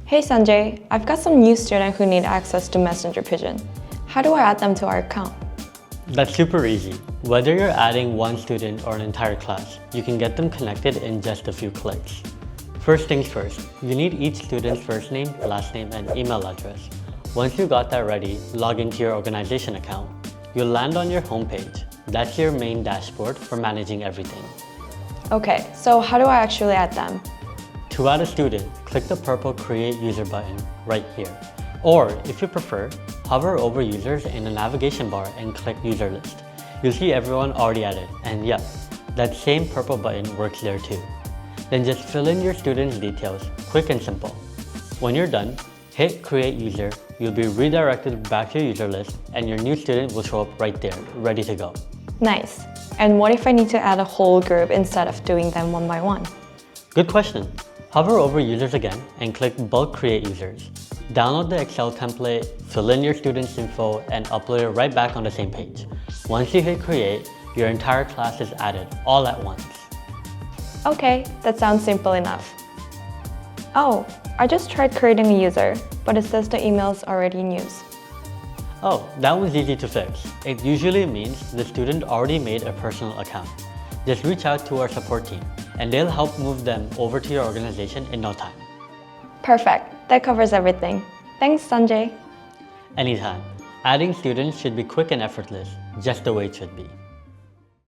Hey Sanjay, I've got some new students who need access to Messenger Pigeon. How do I add them to our account? That's super easy. Whether you're adding one student or an entire class, you can get them connected in just a few clicks. First things first, you need each student's first name, last name, and email address. Once you got that ready, log into your organization account. You'll land on your homepage. That's your main dashboard for managing everything. Okay, so how do I actually add them? To add a student, click the purple Create User button right here. Or, if you prefer, hover over users in the navigation bar and click User List. You'll see everyone already added, and yep, that same purple button works there too. Then just fill in your student's details, quick and simple. When you're done, hit Create User, you'll be redirected back to your user list, and your new student will show up right there, ready to go. Nice. And what if I need to add a whole group instead of doing them one by one? Good question. Hover over Users again and click Bulk Create Users. Download the Excel template, fill in your student's info, and upload it right back on the same page. Once you hit Create, your entire class is added all at once. Okay, that sounds simple enough. Oh, I just tried creating a user, but it says the email's already in use. Oh, that was easy to fix. It usually means the student already made a personal account. Just reach out to our support team, and they'll help move them over to your organization in no time. Perfect, that covers everything. Thanks, Sanjay. Anytime. Adding students should be quick and effortless, just the way it should be.